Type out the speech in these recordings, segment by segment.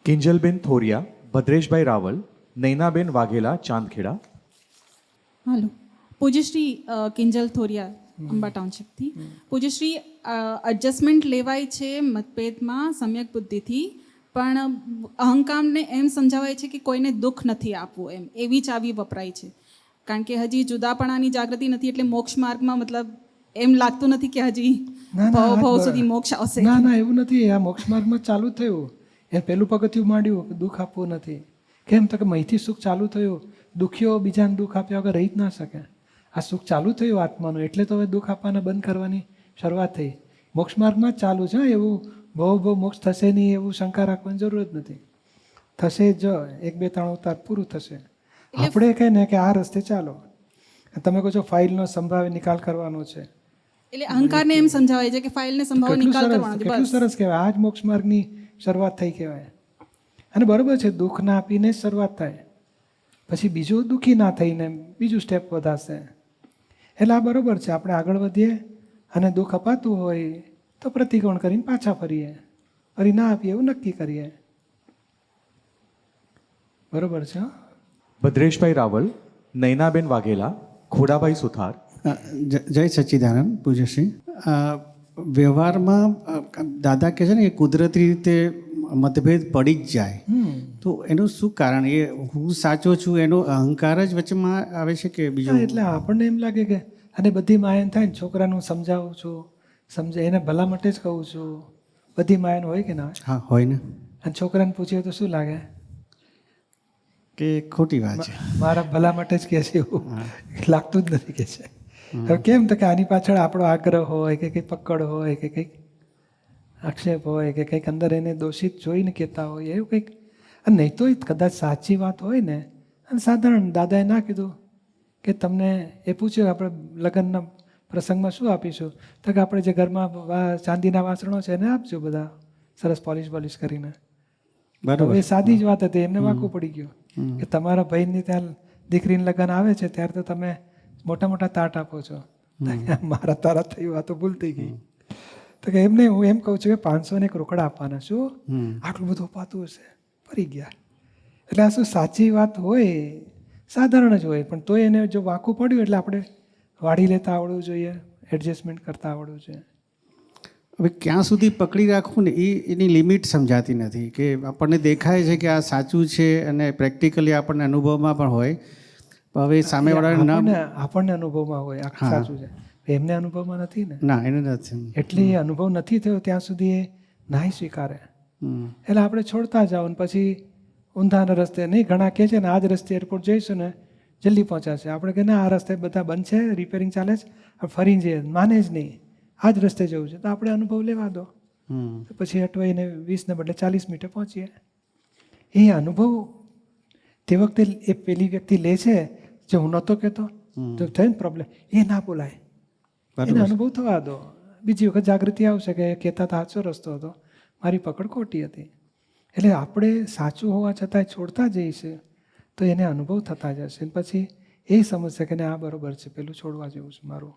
કિંજલબેન થોરિયા, ભદ્રેશભાઈ રાવલ, નૈનાબેન વાઘેલા, ચાંદખેડા. હાલો. પૂજ્યશ્રી Kinjal થોરિયા, Amba ટાઉનશીપથી. પૂજ્યશ્રી, adjustment લેવાય છે મતભેદમાં સમ્યક બુદ્ધિથી, પણ અહંકારને એમ સમજાવાય છે કે કોઈને દુઃખ નથી આપવું, એમ એવી ચાવી વપરાય છે. કારણ કે હજી જુદાપણાની જાગૃતિ નથી, એટલે મોક્ષ માર્ગમાં મતલબ એમ લાગતું નથી કે હજી ભવ સુધી મોક્ષ આવશે. ના એવું નથી. આ મોક્ષ માર્ગમાં ચાલુ થયું, એ પહેલું પગથિયું માંડ્યું કે દુઃખ આપવું નથી. કેમ તો કે મહીથી સુખ ચાલુ થયું. દુઃખીઓ બીજાને દુઃખ આપ્યા વગર રહી જ ના શકે. આ સુખ ચાલુ થયું આત્માનું, એટલે તો હવે દુઃખ આપવાના બંધ કરવાની શરૂઆત થઈ. મોક્ષ માર્ગમાં જ ચાલુ છે. એવું બહુ મોક્ષ થશે નહીં એવું શંકા રાખવાની જરૂર જ નથી. થશે જ, 1, 2, 3 અવતાર પૂરું થશે. આપણે કહે ને કે આ રસ્તે ચાલો. તમે કહો છો ફાઇલનો સંભાવે નિકાલ કરવાનો છે, એટલે અહંકારને એમ સમજાવાય છે કે ફાઇલને સંભાવ નિકાલ કરવાનો છે. કેટલું સરસ કહેવાય. આ જ મોક્ષ માર્ગની શરૂઆત થઈ કહેવાય. અને બરોબર છે, દુઃખ ના આપીને જ શરૂઆત થાય, પછી બીજું દુઃખી ના થઈને બીજું સ્ટેપ વધાશે. એટલે આ બરોબર છે. આપણે આગળ વધીએ અને દુઃખ અપાતું હોય તો પ્રતિકોણ કરીને પાછા ફરીએ, ફરી ના આપીએ એવું નક્કી કરીએ. બરોબર છે. ભદ્રેશભાઈ રાવલ, નૈનાબેન વાઘેલા, ખોડાભાઈ સુથાર. જય સચ્ચિદાનંદ પૂજ્યશ્રી. વ્યવહારમાં દાદા કહે છે ને કે કુદરતી રીતે મતભેદ પડી જ જાય, તો એનું શું કારણ? એ હું સાચો છું એનો અહંકાર જ વચમાં આવે છે કે બીજું? એટલે આપણને એમ લાગે કે અને બધી માયન થાય ને, છોકરાનું સમજાવું છું, સમજે એને ભલા માટે જ કહું છું. બધી માયન હોય કે ના? હા, હોય ને. અને છોકરાને પૂછીએ તો શું લાગે કે ખોટી વાત છે, મારા ભલા માટે જ કહે છે, એવું લાગતું જ નથી કે છે. હવે કેમ તો કે આની પાછળ આપણો આગ્રહ હોય કે કંઈક પકડ હોય કે કંઈક આક્ષેપ હોય કે કંઈક અંદર એને દોષિત જોઈને કહેતા હોય એવું કંઈક. અને નહીં તો કદાચ સાચી વાત હોય ને, અને સાધારણ દાદાએ ના કીધું કે તમને એ પૂછ્યું આપણે લગ્નના પ્રસંગમાં શું આપીશું, તો કે આપણે જે ઘરમાં ચાંદીના વાસણો છે એને આપજો બધા સરસ પોલિશ કરીને. બરાબર. એ સાદી જ વાત હતી, એમને વાંકું પડી ગયું કે તમારા ભાઈની ત્યાં દીકરીને લગ્ન આવે છે ત્યારે તો તમે મોટા મોટા તાટ આપો છો, મારા તારા થયું, આ તો ભૂલ થઈ ગઈ. તો કે એમને હું એમ કહું છું કે 500 રોકડા આપવાના. શું આટલું બધું અપાતું હશે? ફરી ગયા. એટલે આ શું સાચી વાત હોય, સાધારણ જ હોય, પણ તોય એને જો વાંકું પડ્યું એટલે આપણે વાળી લેતા આવડવું જોઈએ, એડજસ્ટમેન્ટ કરતા આવડવું જોઈએ. હવે ક્યાં સુધી પકડી રાખવું ને એની લિમિટ સમજાતી નથી. કે આપણને દેખાય છે કે આ સાચું છે અને પ્રેક્ટિકલી આપણને અનુભવમાં પણ હોય, હવે સામેવાળાને આપણને અનુભવમાં હોય આ સાચું છે, એમને અનુભવમાં નથી ને. ના, એને નથી. એટલે એ અનુભવ નથી થયો ત્યાં સુધી એ નાહી સ્વીકારે. એટલે આપણે છોડતા જાઓ ને પછી ઊંધાના રસ્તે નહીં. ઘણા કહે છે ને આ જ રસ્તે એરપોર્ટ જઈશું ને જલ્દી પહોંચાશે. આપણે કે ના, આ રસ્તે બધા બંધ છે, રિપેરિંગ ચાલે છે, ફરીને જઈએ. માને જ નહીં, આ જ રસ્તે જવું છે. તો આપણે અનુભવ લેવા દો, પછી અટવાઈને 20 ને બદલે 40 મિનિટે પહોંચીએ. એ અનુભવ તે વખતે એ પેલી વ્યક્તિ લે છે જે હું નહોતો કહેતો, તો થયો ને પ્રોબ્લેમ, એ ના બોલાય, એને અનુભવ થવા દો. બીજી વખત જાગૃતિ આવશે કે કહેતા સાચો રસ્તો હતો, મારી પકડ ખોટી હતી. એટલે આપણે સાચું હોવા છતાંય છોડતા જઈશે તો એને અનુભવ થતા જશે. પછી એ સમજશે કે આ બરોબર છે, પેલું છોડવા જેવું છે મારું.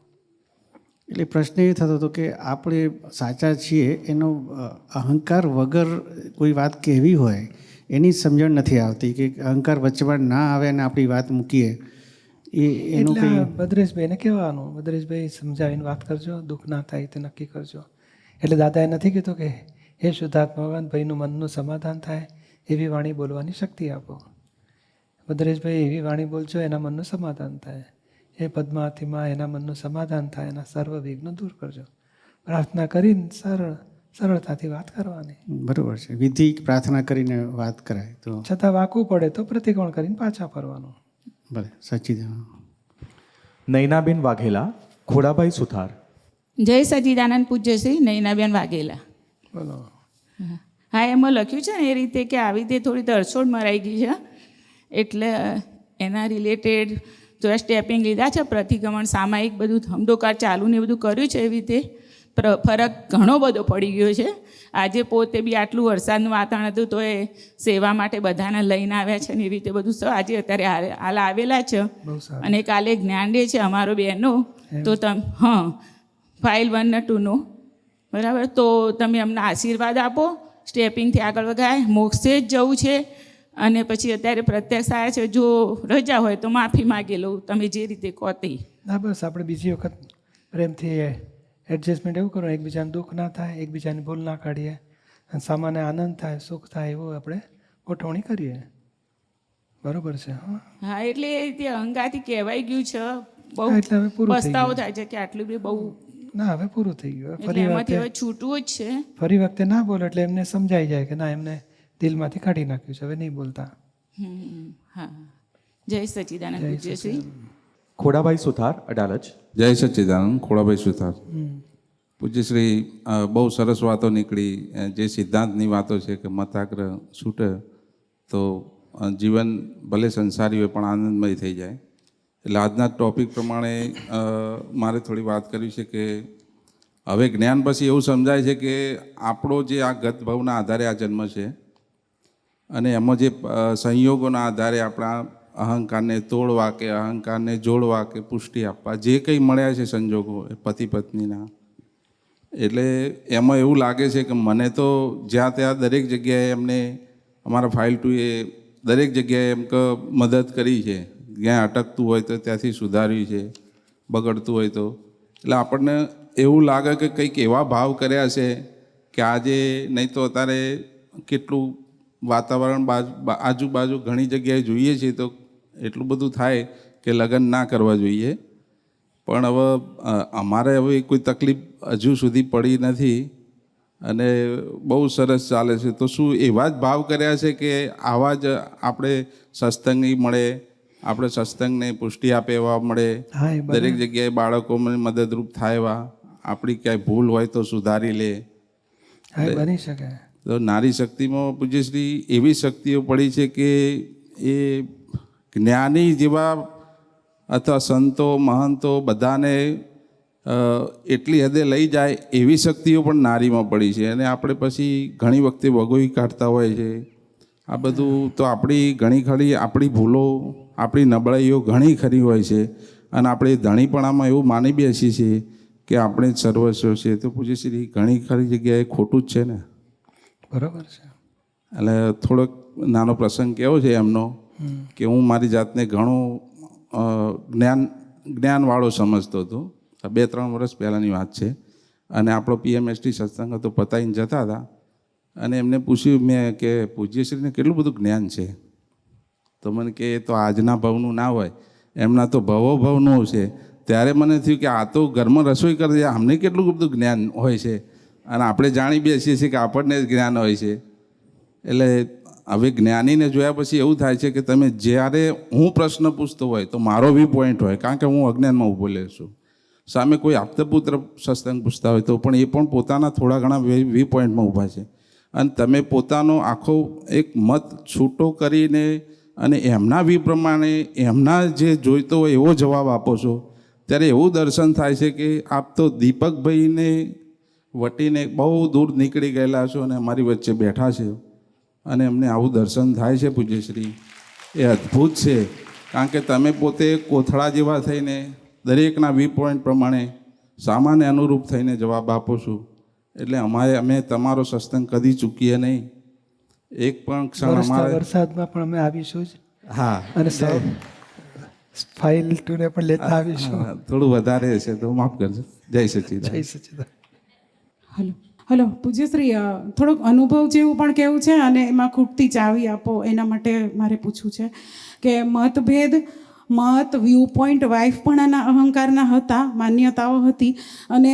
એટલે પ્રશ્ન એ થતો હતો કે આપણે સાચા છીએ એનો અહંકાર વગર કોઈ વાત કહેવી હોય એની સમજણ નથી આવતી, કે અહંકાર વચમાં ના આવે અને આપણી વાત મૂકીએ. એનું કંઈ ભદ્રેશભાઈને કહેવાનું, ભદ્રેશભાઈ સમજાવીને વાત કરજો, દુઃખ ના થાય તે નક્કી કરજો. એટલે દાદાએ નથી કીધું કે હે શુદ્ધાત્મા ભગવાન, ભાઈનું મનનું સમાધાન થાય એવી વાણી બોલવાની શક્તિ આપો. ભદ્રેશભાઈ એવી વાણી બોલજો એના મનનું સમાધાન થાય. એ પદ્માવતીમાં એના મનનું સમાધાન થાય, એના સર્વ વિઘ્નો દૂર કરજો. પ્રાર્થના કરીને સરળતાથી વાત કરવાની. બરાબર છે. વિધિ પ્રાર્થના કરીને વાત કરાય તો છતાં વાંકું પડે તો પ્રતિકોણ કરીને પાછા ફરવાનું. ભલે. સચ્ચિદાનંદ. નૈનાબેન વાઘેલા, ખોડાભાઈ સુથાર. જય સચ્ચિદાનંદ પૂજ્યશ્રી નૈનાબેન વાઘેલા. બોલો. હા, એમાં લખ્યું છે ને એ રીતે કે આવી રીતે થોડી તરછોડ મરાઈ ગઈ છે, એટલે એના રિલેટેડ થોડા સ્ટેપિંગ લીધા છે. પ્રતિક્રમણ સામાયિક બધું ધમધોકાર ચાલુ ને બધું કર્યું છે. એવી રીતે ફરક ઘણો બધો પડી ગયો છે. આજે પોતે બી આટલું વરસાદનું વાતાવરણ હતું તો એ સેવા માટે બધાને લઈને આવ્યા છે ને એવી રીતે બધું આજે અત્યારે હાલ આવેલા છે. અને કાલે જ્ઞાન ડે છે અમારો બહેનો, તો ફાઇલ 1 ને 2 નો, બરાબર. તો તમે અમને આશીર્વાદ આપો સ્ટેપિંગથી આગળ વગાય, મોક્ષે જ જવું છે. અને પછી અત્યારે પ્રત્યક્ષ આવ્યા છે, જો રજા હોય તો માફી માગી લઉં, તમે જે રીતે કહો તે. ના બસ આપણે બીજી વખત પ્રેમથી એડજસ્ટમેન્ટ એવું કરો, એકબીજાને દુઃખ ના થાય, એકબીજાની ભૂલ ના કાઢીએ, અને સામાન્ય આનંદ થાય, સુખ થાય એવું આપણે ગોઠવણી કરીએ. બરોબર છે? હા, એટલે એ રીતે અંગાથી કહેવાઈ ગયું છે, બહુ હા, એટલે હવે પૂરું થઈ પસ્તાવો ગયું. થાય છે કે આટલું બી બહુ, ના હવે પૂરું થઈ ગયું. એટલે ફરી એમાંથી વખતે હવે છૂટવું જ છે. ફરી વખતે ના બોલો એટલે એમને સમજાઈ જાય કે ના, એમને દિલમાંથી કાઢી નાખ્યું છે, હવે નહીં બોલતા. હા, જય સચ્ચિદાનંદ પૂજ્યશ્રી. ખોડાભાઈ સુથાર, અડાલજ. જય સચ્ચિદાનંદ. ખોડાભાઈ સુથાર. પૂજ્યશ્રી, બહુ સરસ વાતો નીકળી. જે સિદ્ધાંતની વાતો છે કે મતાગ્રહ છૂટે તો જીવન ભલે સંસારી હોય પણ આનંદમય થઈ જાય. એટલે આજના ટૉપિક પ્રમાણે મારે થોડી વાત કરવી છે કે હવે જ્ઞાન પછી એવું સમજાય છે કે આપણો જે આ ગત ભાવના આધારે આ જન્મ છે, અને એમાં જે સંયોગોના આધારે આપણા અહંકારને તોડવા કે અહંકારને જોડવા કે પુષ્ટિ આપવા જે કંઈ મળ્યા છે સંજોગો એ પતિ પત્નીના, એટલે એમાં એવું લાગે છે કે મને તો જ્યાં ત્યાં દરેક જગ્યાએ એમને અમારા ફાઇલ ટુ એ દરેક જગ્યાએ એમ કે મદદ કરી છે. જ્યાં અટકતું હોય તો ત્યાંથી સુધાર્યું છે, બગડતું હોય તો. એટલે આપણને એવું લાગે કે કંઈક એવા ભાવ કર્યા છે કે આજે નહીં તો અત્યારે કેટલું વાતાવરણ આજુબાજુ ઘણી જગ્યાએ જોઈએ છીએ તો એટલું બધું થાય કે લગ્ન ના કરવા જોઈએ. પણ હવે અમારે હવે કોઈ તકલીફ હજુ સુધી પડી નથી અને બહુ સરસ ચાલે છે. તો શું એવા જ ભાવ કર્યા છે કે આવા જ આપણે સત્સંગી મળે, આપણે સત્સંગને પુષ્ટિ આપે એવા મળે, હા, એ બધા. દરેક જગ્યાએ બાળકોને મદદરૂપ થાય એવા, આપણી ક્યાંય ભૂલ હોય તો સુધારી લે. હા, એ બની શકે. તો નારી શક્તિમાં પૂજ્યશ્રી એવી શક્તિઓ પડી છે કે એ જ્ઞાની જેવા અથવા સંતો મહંતો બધાને એટલી હદે લઈ જાય એવી શક્તિઓ પણ નારીમાં પડી છે. અને આપણે પછી ઘણી વખતે વગોઈ કાઢતા હોય છે. આ બધું તો આપણી ઘણી ખરી આપણી ભૂલો, આપણી નબળાઈઓ ઘણી ખરી હોય છે, અને આપણે ધણીપણામાં એવું માની બેસીએ છીએ કે આપણે જ સર્વસ્વ છે. તો પૂજ્યશ્રી ઘણી ખરી જગ્યાએ ખોટું જ છે ને. બરોબર છે. એટલે થોડોક નાનો પ્રસંગ કેવો છે એમનો કે હું મારી જાતને ઘણું જ્ઞાનવાળો સમજતો હતો. 2-3 વર્ષ પહેલાંની વાત છે. અને આપણો PMST સત્સંગ હતો, પતાવીને જતા હતા, અને એમને પૂછ્યું મેં કે પૂજ્યશ્રીને કેટલું બધું જ્ઞાન છે? તો મને કે એ તો આજના ભાવનું ના હોય, એમના તો ભવો ભાવનું છે. ત્યારે મને થયું કે આ તો ઘરમાં રસોઈ કરે, અમને કેટલું બધું જ્ઞાન હોય છે, અને આપણે જાણી બેસીએ છીએ કે આપણને જ જ્ઞાન હોય છે. એટલે હવે જ્ઞાનીને જોયા પછી એવું થાય છે કે તમે જ્યારે હું પ્રશ્ન પૂછતો હોય તો મારો વ્યૂ પોઈન્ટ હોય, કારણ કે હું અજ્ઞાનમાં ઊભો લે છું. સામે કોઈ આપતપુત્ર સત્સંગ પૂછતા હોય તો પણ એ પણ પોતાના થોડા ઘણા વ્યૂ પોઈન્ટમાં ઊભા છે, અને તમે પોતાનો આખો એક મત છૂટો કરીને અને એમના વ્યૂ પ્રમાણે એમના જે જોઈતો હોય એવો જવાબ આપો છો. ત્યારે એવું દર્શન થાય છે કે આપ તો દીપકભાઈને વટીને બહુ દૂર નીકળી ગયેલા છો અને અમારી વચ્ચે બેઠા છે, અને એમને આવું દર્શન થાય છે પૂજ્યશ્રી. એ અદ્ભુત છે, કારણ કે તમે પોતે કોથળા જેવા થઈને દરેકના વ્યૂ પોઈન્ટ પ્રમાણે સામાન્ય અનુરૂપ થઈને જવાબ આપો છો. એટલે અમે તમારો સત્સંગ કદી ચૂકીએ નહીં. એક પણ ક્ષણ અમારે વરસાદમાં પણ અમે આવીશું જ. હા, અને ફાઇલ ટુને પણ લેતા આવીશું. થોડું વધારે છે તો માફ કરજો. જય સચ્ચિદાનંદ. જય સચ્ચિદાનંદ. હલો પૂજ્યશ્રી, થોડોક અનુભવ જેવું પણ કેવું છે અને એમાં ખૂટતી ચાવી આપો એના માટે મારે પૂછવું છે કે મત વ્યૂ પોઈન્ટ વાઇફપણાના અહંકારના હતા, માન્યતાઓ હતી, અને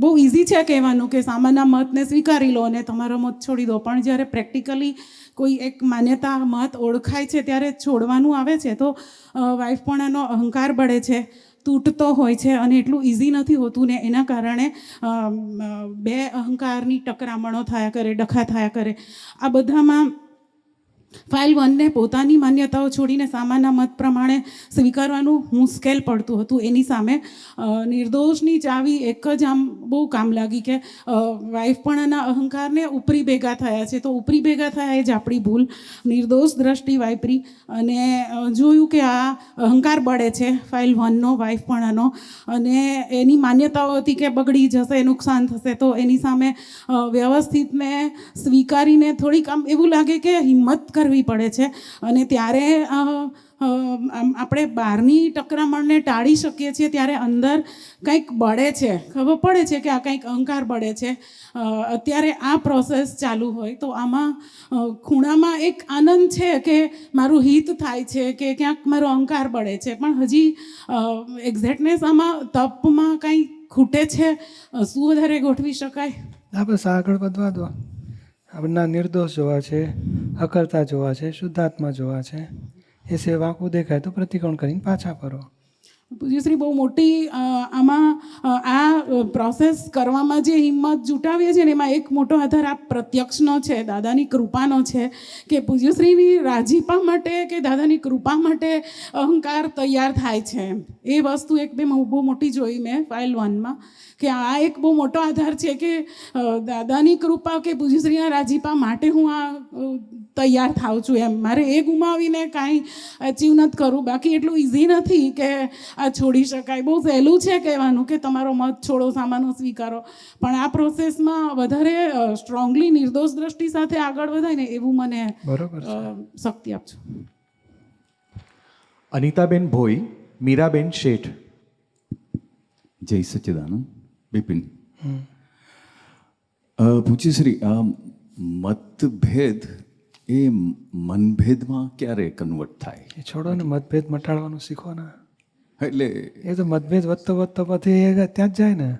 બહુ ઇઝી છે કહેવાનું કે સામાન્ય મતને સ્વીકારી લો અને તમારો મત છોડી દો, પણ જ્યારે પ્રેક્ટિકલી કોઈ એક માન્યતા મત ઓળખાય છે ત્યારે છોડવાનું આવે છે તો વાઇફપણાનો અહંકાર બળે છે, તૂટતો હોય છે, અને એટલું ઇઝી નથી હોતું ને એના કારણે બે અહંકારની ટકરામણો થયા કરે, ડખા થયા કરે. આ બધામાં ફાઇલ વનને પોતાની માન્યતાઓ છોડીને સામાન્ય મત પ્રમાણે સ્વીકારવાનું મુશ્કેલ પડતું હતું. એની સામે નિર્દોષની ચાવી એક જ આમ બહુ કામ લાગી કે વાઇફપણાના અહંકારને ઉપરી ભેગા થયા છે, તો ઉપરી ભેગા થયા એ જ આપણી ભૂલ. નિર્દોષ દ્રષ્ટિ વાપરી અને જોયું કે આ અહંકાર બળે છે ફાઇલ વનનો, વાઇફપણાનો, અને એની માન્યતાઓ હતી કે બગડી જશે, નુકસાન થશે, તો એની સામે વ્યવસ્થિતને સ્વીકારીને થોડીક આમ એવું લાગે કે હિંમત કરવી પડે છે. અને ત્યારે આપણે બહારની ટકરામણને ટાળી શકીએ છીએ, ત્યારે અંદર કંઈક બળે છે, ખબર પડે છે કે આ કંઈક અહંકાર બળે છે. અત્યારે આ પ્રોસેસ ચાલુ હોય તો આમાં ખૂણામાં એક આનંદ છે કે મારું હિત થાય છે, કે ક્યાંક મારો અહંકાર બળે છે, પણ હજી એક્ઝેક્ટનેસ આમાં તપમાં કંઈ ખૂટે છે. શું વધારે ગોઠવી શકાય? આ બસ આગળ વધવા દો. આપણા નિર્દોષ જોવા છે, અકર્તા જોવા છે, શુદ્ધાત્મા જોવા છે. એ સિવાય વાંકું દેખાય તો પ્રતિકોણ કરીને પાછા ફરો. પૂજ્યશ્રી બહુ મોટી આમાં આ પ્રોસેસ કરવામાં જે હિંમત જુટાવીએ છીએ ને એમાં એક મોટો આધાર આ પ્રત્યક્ષનો છે, દાદાની કૃપાનો છે, કે પૂજ્યશ્રીની રાજીપા માટે કે દાદાની કૃપા માટે અહંકાર તૈયાર થાય છે. એ વસ્તુ એક બે બહુ મોટી જોઈ મેં ફાઇલ વનમાં, કે આ એક બહુ મોટો આધાર છે કે દાદાની કૃપા કે પૂજ્યશ્રીના રાજીપા માટે હું આ તૈયાર થાઉં છું. એમ મારે એ ગુમાવીને કાંઈ અચીવ નથી કરવું. બાકી એટલું ઇઝી નથી કે આ છોડી શકાય. બહુ સહેલું છે કહેવાનું કે તમારો મત છોડો, સામાનો સ્વીકારો, પણ આ પ્રોસેસમાં વધારે સ્ટ્રોંગલી નિર્દોષ દ્રષ્ટિ સાથે આગળ વધાય ને એવું મને બરોબર છે. શક્તિ આપજો. અનિતાબેન ભોઈ, મીરાબેન શેઠ. જય સચ્ચિદાનંદ. બિપિન, પૂજ્યશ્રી, આ મતભેદ એ મનભેદમાં ક્યારે કન્વર્ટ થાય? એ છોડો ને, મતભેદ મટાડવાનું શીખો ને. એટલે એ તો મતભેદ વધતો વધતો પછી એ ત્યાં જ જાય ને.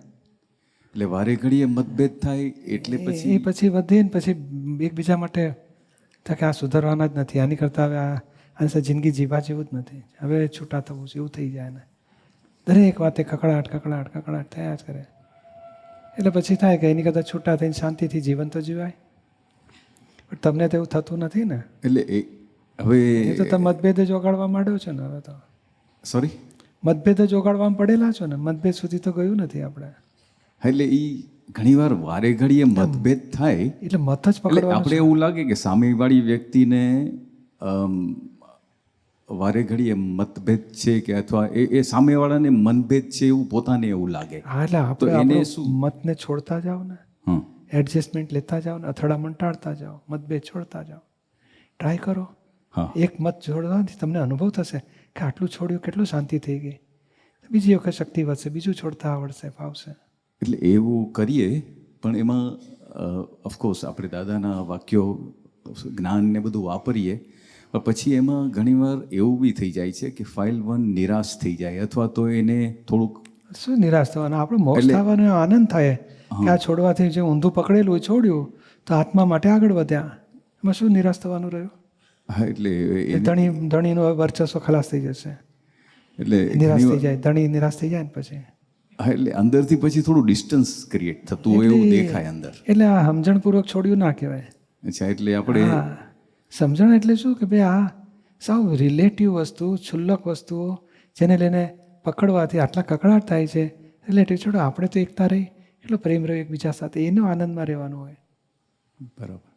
એટલે વારે ઘડીએ મતભેદ થાય એટલે એ પછી પછી વધે ને પછી એકબીજા માટે તો કે આ સુધારવાના જ નથી, આની કરતાં હવે આની જિંદગી જીવા જેવું જ નથી, હવે છૂટા થવું છે, એવું થઈ જાય ને. દરેક વાતે કકડાટ કકડાટ કકડાટ થયા જ કરે. એટલે પછી થાય કે એની કરતાં છૂટા થઈને શાંતિથી જીવન તો જીવાય. પણ તમને તો એવું થતું નથી ને. એટલે હવે એ તો તમે મતભેદ જ ઓગાળવા માંડ્યો છો ને. હવે તો સોરી, મતભેદ જ ઓગાળવામાં પડેલા છો ને, મતભેદ સુધી તો ગયું નથી આપણે. એટલે એ ઘણીવાર વારે ઘડીએ મતભેદ થાય એટલે મત જ એટલે પકડવાનું આપણે એવું લાગે કે સામેવાળી વ્યક્તિને વારે ઘડીએ મતભેદ છે કે અથવા એ સામેવાળાને મનભેદ છે એવું પોતાને એવું લાગે. હા, એટલે તો આપણે એને આપણો શું? મતને છોડતા જાઓ ને, હં, એડજસ્ટમેન્ટ લેતા જાઓ ને, અથડામણ ટાળતા જાઓ, મતભેદ છોડતા જાઓ. ટ્રાય કરો. હા, એક મત છોડવાથી તમને અનુભવ થશે કે આટલું છોડ્યું, કેટલું શાંતિ થઈ ગઈ. બીજી વખત શક્તિ વધશે, બીજું છોડતા આવડશે, ફાવશે. એટલે એવું કરીએ પણ એમાં ઓફકોર્સ આપણે દાદાના વાક્યો, જ્ઞાન ને બધું વાપરીએ, પણ પછી એમાં ઘણીવાર એવું બી થઈ જાય છે કે ફાઇલ વન નિરાશ થઈ જાય અથવા તો એને થોડુંક શું નિરાશ થવાનું? આપણે મોક્ષ એટલે- થવાનો આનંદ થાય કે આ છોડવાથી જે ઊંધું પકડેલું હોય છોડ્યું તો આત્મા માટે આગળ વધ્યા. એમાં શું નિરાશ થવાનું રહ્યું? હા, એટલે એ ધણીનું વર્ચસ્વ ખલાસ થઈ જશે, એટલે નિરાશ થઈ ઘણીવાર- જાય, ધણી નિરાશ થઈ જાય ને પછી. હા, એટલે અંદરથી પછી થોડું ડિસ્ટન્સ ક્રિએટ થતું હોય એવું દેખાય અંદર. એટલે આ સમજણપૂર્વક છોડ્યું ના કહેવાય. અચ્છા, એટલે આપણે હા, સમજણ એટલે શું કે ભાઈ આ સાવ રિલેટિવ વસ્તુ, છુલ્લક વસ્તુઓ જેને લઈને પકડવાથી આટલા કકડાટ થાય છે. રિલેટિવ છોડો, આપણે તો એકતા રહી, એટલો પ્રેમ રહ્યો એકબીજા સાથે, એનો આનંદમાં રહેવાનું હોય. બરાબર.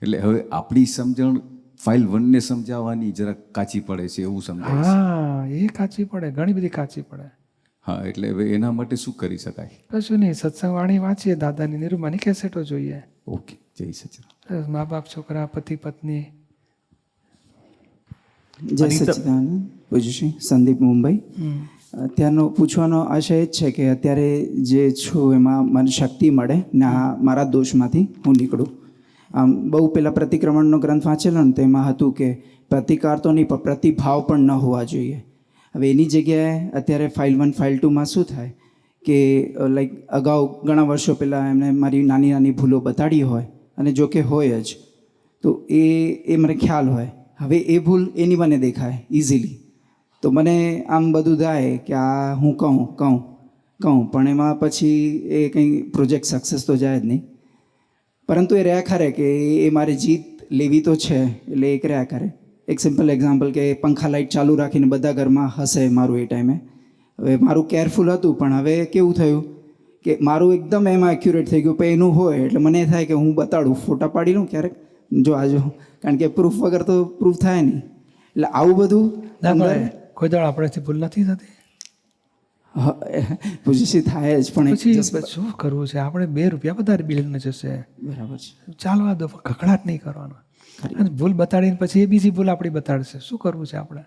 એટલે હવે આપણી સમજણ ફાઇલ વનને સમજાવવાની જરાક કાચી પડે છે એવું સમજાય છે. હા, એ કાચી પડે, ઘણી બધી કાચી પડે. હા, એટલે હવે એના માટે શું કરી શકાય? કશું નહીં, સત્સંગ વાણી વાંચીએ, દાદાની નિરૂમાની કેસેટો જોઈએ. ઓકે, જય સચિદાનંદ. બસ, મા બાપ, છોકરા, પતિ પત્ની. જય સચ્ચિદાનંદ. પૂજ્યશ્રી સંદીપ, મુંબઈ. અત્યારનો પૂછવાનો આશય એ જ છે કે અત્યારે જે છું એમાં મને શક્તિ મળે ને આ મારા દોષમાંથી હું નીકળું. આમ બહુ પહેલાં પ્રતિક્રમણનો ગ્રંથ વાંચેલો ને તેમાં હતું કે પ્રતિકાર તો નહીં પણ પ્રતિભાવ પણ ન હોવા જોઈએ. હવે એની જગ્યાએ અત્યારે ફાઇલ 1 ફાઇલ 2માં શું થાય કે લાઈક અગાઉ ઘણા વર્ષો પહેલાં એમણે મારી નાની નાની ભૂલો બતાડી હોય અને જો કે હોય જ તો એ મને ખ્યાલ હોય. હવે એ ભૂલ એની મને દેખાય ઇઝીલી, તો મને આમ બધું થાય કે આ હું કહું પણ એમાં પછી એ કંઈ પ્રોજેક્ટ સક્સેસ તો જાય જ નહીં. પરંતુ એ રહ્યા ખરે કે એ મારી જીત લેવી તો છે એટલે એક રહ્યા કરે. એક સિમ્પલ એક્ઝામ્પલ કે પંખા લાઇટ ચાલુ રાખીને બધા ઘરમાં હશે મારું એ ટાઈમે. હવે મારું કેરફુલ હતું પણ હવે કેવું થયું કે મારું એકદમ એમાં એક્યુરેટ થઈ ગયું. પણ એનું હોય એટલે મને એ થાય કે હું બતાડું, ફોટા પાડી લઉં ક્યારેક, જો આજો, કારણ કે પ્રૂફ વગર તો પ્રૂફ થાય નહીં. એટલે આવું બધું ના પણ કોઈ દાડ આપણેથી ભૂલ નથી થતી. પૂછી થાય જ, પણ પછી શું કરવું છે? આપણે 2 રૂપિયા વધારે બિલને જશે, બરાબર છે. ચાલવા દો, કકડાટ નહીં કરવાનો. અને ભૂલ બતાડીને પછી એ બીજી ભૂલ આપણી બતાડશે. શું કરવું છે આપણે?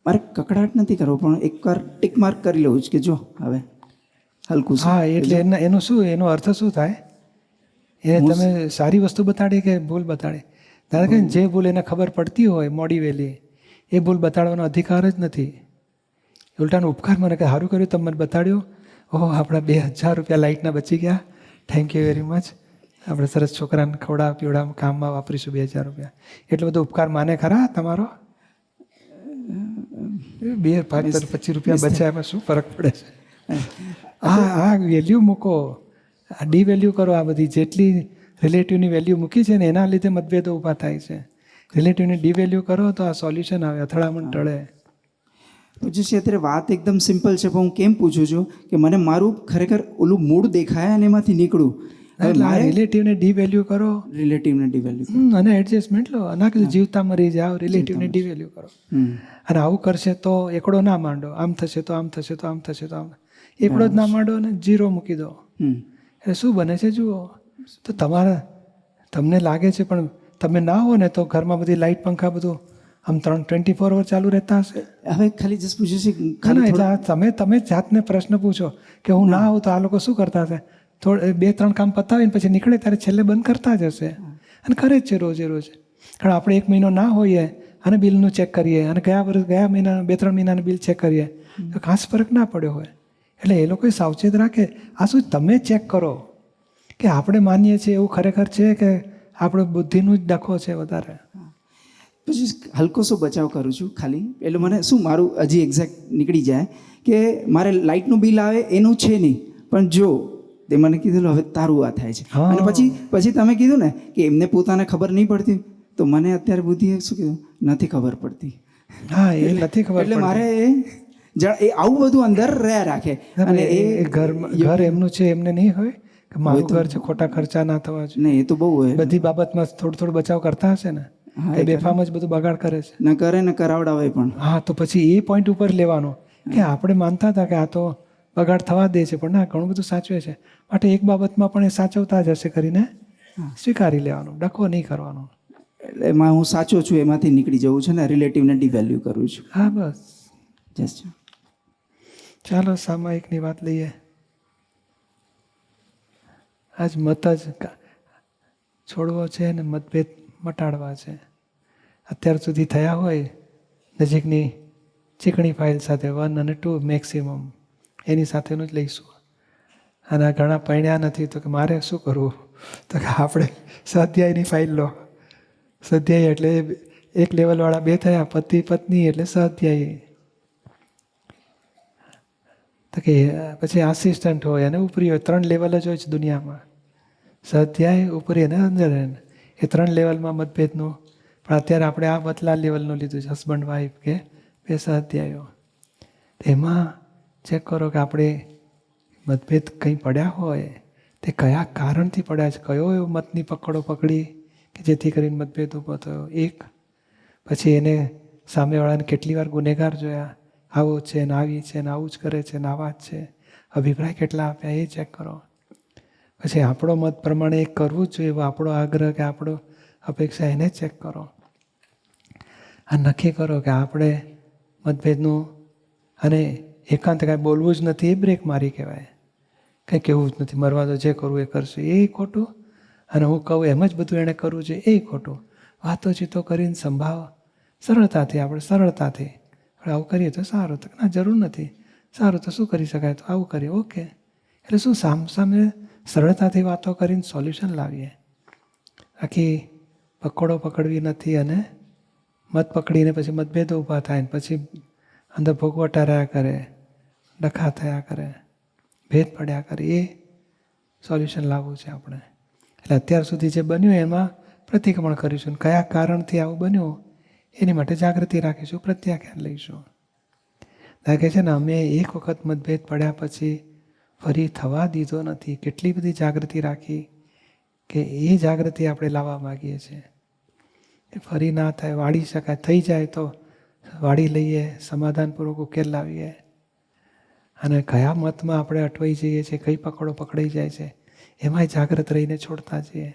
મારે કકડાટ નથી કરવો, પણ એકવાર ટિક માર્ક કરી લેવું જ કે જો હવે હલકું છે. હા, એટલે એનું શું, એનો અર્થ શું થાય? એને તમે સારી વસ્તુ બતાડી કે ભૂલ બતાડી? ધારો કે જે ભૂલ એને ખબર પડતી હોય મોડી વહેલી, એ ભૂલ બતાડવાનો અધિકાર જ નથી. ઉલટાનો ઉપકાર મને કે સારું કર્યું તમે મને બતાડ્યું, ઓહો આપણા 2000 રૂપિયા લાઇટના બચી ગયા, થેન્ક યુ વેરી મચ, આપણે સરસ છોકરાને ખવડાવ પીવડાવ કામમાં વાપરીશું 2000 રૂપિયા. એટલો બધો ઉપકાર માને ખરા તમારો? 2, 5, 25 રૂપિયા બચ્યા એમાં શું ફરક પડે છે? હા, વેલ્યુ મૂકો, ડીવેલ્યુ કરો. આ બધી જેટલી રિલેટિવની વેલ્યુ મૂકી છે ને એના લીધે મતભેદો ઊભા થાય છે. રિલેટિવની ડીવેલ્યુ કરો તો આ સોલ્યુશન આવે, અથડામણ ટળે. પૂછ્યું અત્યારે વાત એકદમ સિમ્પલ છે, પણ હું કેમ પૂછું છું કે મને મારું ખરેખર ઓલું મૂળ દેખાય અને એમાંથી નીકળું. રિલેટિવને ડીવેલ્યુ કરો, રિલેટિવને ડીવેલ્યુ અને એડજસ્ટમેન્ટ લો. ના કીધું જીવતા મરી જાઓ, રિલેટિવને ડીવેલ્યુ કરો. અને આવું કરશે તો એકડો ના માંડો, આમ થશે તો આમ થશે તો આમ થશે તો આમ, એકડો જ ના માંડો અને 0 મૂકી દો. એટલે શું બને છે જુઓ. તો તમને લાગે છે પણ તમે ના હો ને તો ઘરમાં બધી લાઇટ પંખા બધું આમ 24 અવર ચાલુ રહેતા હશે. હવે ખાલી જસ્ટ પૂછ્યું છે ના, એટલે તમે જાતને પ્રશ્ન પૂછો કે હું ના આવું તો આ લોકો શું કરતા હશે? 2-3 કામ પતાવીને પછી નીકળે ત્યારે છેલ્લે બંધ કરતા જ હશે, અને કરે જ છે રોજે રોજ. કારણ આપણે 1 મહિનો ના હોઈએ અને બિલનું ચેક કરીએ, અને ગયા મહિના 2-3 મહિનાનું બિલ ચેક કરીએ તો ખાસ ફરક ના પડ્યો હોય. એટલે એ લોકોએ સાવચેત રાખે. આ શું તમે ચેક કરો કે આપણે માનીએ છીએ એવું ખરેખર છે કે આપણે બુદ્ધિનું જ ડખો છે વધારે. પછી હલકો સો બચાવ કરું છું ખાલી. એટલે મને શું મારું હજી એક્ઝેક્ટ નીકળી જાય કે મારે લાઇટનું બિલ આવે એનું છે નહીં, પણ જો તે મને કીધું હવે તારું આ થાય છે, અને પછી તમે કીધું ને કે એમને પોતાને ખબર નહીં પડતી, તો મને અત્યારે બુદ્ધિએ શું કીધું, નથી ખબર પડતી. હા, એ નથી ખબર. એટલે મારે એ આવું બધું અંદર રહ્યા રાખે. અને એ ઘર એમનું છે એમને નહીં હોય કે મારું ઘર છે, ખોટા ખર્ચા ના થવા જોઈએ. નહીં, એ તો બહુ હોય. બધી બાબતમાં થોડું બચાવ કરતા હશે ને, એ બેફામ જ બધું બગાડ કરે છે. ન કરે ને કરાવડાવે પણ. હા, તો પછી એ પોઈન્ટ ઉપર લેવાનો કે આપણે માનતા હતા કે આ તો બગાડ થવા દે છે, પણ ના, ઘણું બધું સાચવે છે. માટે એક બાબતમાં પણ એ સાચવતા જ હશે કરીને સ્વીકારી લેવાનું, ડખો નહીં કરવાનો. એટલે એમાં હું સાચો છું એમાંથી નીકળી જવું છે ને, રિલેટિવને ડિવેલ્યુ કરું છું. હા, બસ. જસ્ટ ચાલો સામાયિકની વાત લઈએ. આજ મત જ છોડવો છે ને મતભેદ મટાડવા છે. અત્યાર સુધી થયા હોય નજીકની ચીકણી ફાઇલ સાથે 1 અને 2 મેક્સિમમ, એની સાથેનું જ લઈશું. અને ઘણા પૈણ્યા નથી તો કે મારે શું કરવું, તો કે આપણે સ્વાધ્યાયની ફાઇલ લો. સ્વાધ્યાય એટલે 1 લેવલવાળા 2 થયા, પતિ પત્ની એટલે સ્વાધ્યાયી. તો કે પછી આસિસ્ટન્ટ હોય અને ઉપરી હોય, 3 લેવલ જ હોય છે દુનિયામાં. સ્વાધ્યાય, ઉપરી અને અંદર. એ 3 લેવલમાં મતભેદનું. પણ અત્યારે આપણે આ બદલા લેવલનું લીધું છે, હસબન્ડ વાઈફ કે 2 સ્વાધ્યાયો. એમાં ચેક કરો કે આપણે મતભેદ કંઈ પડ્યા હોય તે કયા કારણથી પડ્યા છે, કયો એવો મતની પકડો પકડી કે જેથી કરીને મતભેદ ઊભો થયો. 1 પછી એને સામેવાળાને કેટલી વાર ગુનેગાર જોયા, આવો છે ને આવી છે ને આવું જ કરે છે ને આવા જ છે, અભિપ્રાય કેટલા આપ્યા એ ચેક કરો. પછી આપણો મત પ્રમાણે એ કરવું જ જોઈએ એવો આપણો આગ્રહ કે આપણો અપેક્ષા એને ચેક કરો. આ નક્કી કરો કે આપણે મતભેદનું અને એકાંત કાંઈ બોલવું જ નથી એ બ્રેક મારી કહેવાય. કંઈ કહેવું જ નથી, મરવા દો, જે કરવું એ કરશે એ ખોટું, અને હું કહું એમ જ બધું એણે કરવું છે એ ખોટું. વાતોચીતો કરીને સંભાવ સરળતાથી, આપણે સરળતાથી આવું કરીએ તો સારું, તો ના જરૂર નથી, સારું તો શું કરી શકાય, તો આવું કરીએ, ઓકે. એટલે શું સામે સરળતાથી વાતો કરીને સોલ્યુશન લાવીએ. આખી પકડો પકડવી નથી અને મત પકડીને પછી મતભેદો ઊભા થાય ને પછી અંદર ભોગવટા રહ્યા કરે, ડખા થયા કરે, ભેદ પડ્યા કરે, એ સોલ્યુશન લાવવું છે આપણે. એટલે અત્યાર સુધી જે બન્યું એમાં પ્રતિક્રમણ કરીશું. કયા કારણથી આવું બન્યું એની માટે જાગૃતિ રાખીશું, પ્રત્યાખ્યાન લઈશું. લાગે છે ને અમે એક વખત મતભેદ પડ્યા પછી ફરી થવા દીધો નથી. કેટલી બધી જાગૃતિ રાખી કે એ જાગૃતિ આપણે લાવવા માગીએ છીએ કે ફરી ના થાય, વાળી શકાય. થઈ જાય તો વાળી લઈએ, સમાધાનપૂર્વક ઉકેલ લાવીએ. અને કયા મતમાં આપણે અટવાઈ જઈએ છીએ, કઈ પકડો પકડાઈ જાય છે, એમાંય જાગૃત રહીને છોડતા જઈએ.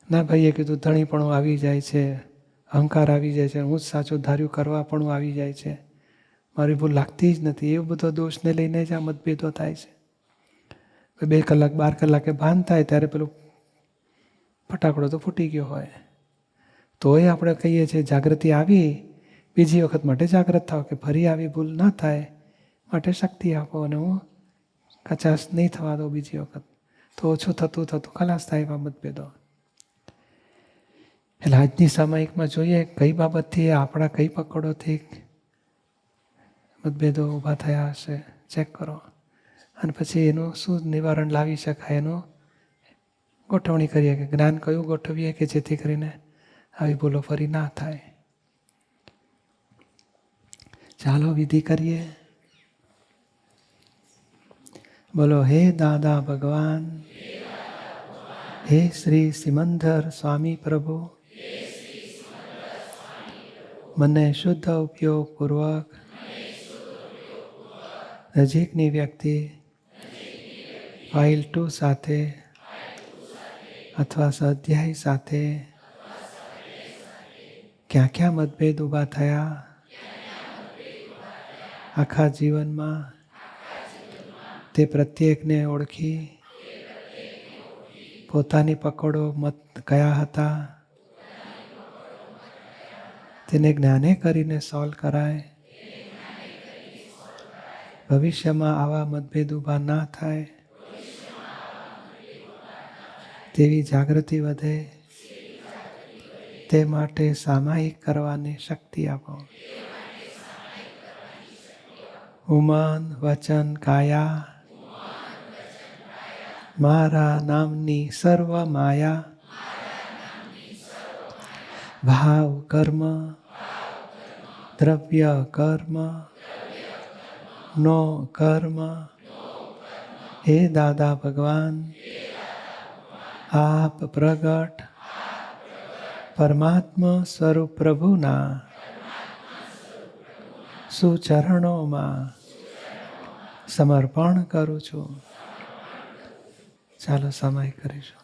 ના ભાઈએ કીધું ધણીપણું આવી જાય છે, અહંકાર આવી જાય છે, હું જ સાચું ધાર્યું કરવા પણ આવી જાય છે, મારી ભૂલ લાગતી જ નથી. એવો બધો દોષને લઈને જ આ મતભેદો થાય છે. 2 કલાક 12 કલાકે ભાન થાય ત્યારે પેલું ફટાકડો તો ફૂટી ગયો હોય. તોય આપણે કહીએ છીએ જાગૃતિ આવી, બીજી વખત માટે જાગૃત થાવ કે ફરી આવી ભૂલ ના થાય, માટે શક્તિ આપો અને હું કચાશ નહીં થવા દો બીજી વખત. તો ઓછું થતું થતું ખલાસ થાય એવા મતભેદો. એટલે આજની સામાયિકમાં જોઈએ કઈ બાબતથી, આપણા કઈ પકડોથી મતભેદો ઊભા થયા હશે, ચેક કરો. અને પછી એનું શું નિવારણ લાવી શકાય એનું ગોઠવણી કરીએ કે જ્ઞાન કયું ગોઠવીએ કે જેથી કરીને આવી ભૂલો ફરી ના થાય. ચાલો વિધિ કરીએ. બોલો હે દાદા ભગવાન, હે શ્રી સિમંદર સ્વામી પ્રભુ, મને શુદ્ધ ઉપયોગ પૂર્વક નજીકની વ્યક્તિ ફાઇલ 2 સાથે અથવા સ્વાધ્યાય સાથે ક્યાં ક્યાં મતભેદ ઊભા થયા આખા જીવનમાં, તે પ્રત્યેકને ઓળખી પોતાની પકડો મત કયા હતા તેને જ્ઞાને કરીને સોલ્વ કરાય. ભવિષ્યમાં આવા મતભેદ ઊભા ના થાય તેવી જાગૃતિ વધે, તે માટે સામાયિક કરવાની શક્તિ આપો. ઉમન વચન કાયા મારા નામની સર્વ માયા, ભાવ કર્મ દ્રવ્ય કર્મ નો કર્મ, હે દાદા ભગવાન આપ પ્રગટ પરમાત્મા સ્વરૂપ પ્રભુના સુચરણોમાં સમર્પણ કરું છું. ચાલો સમય કરીશું.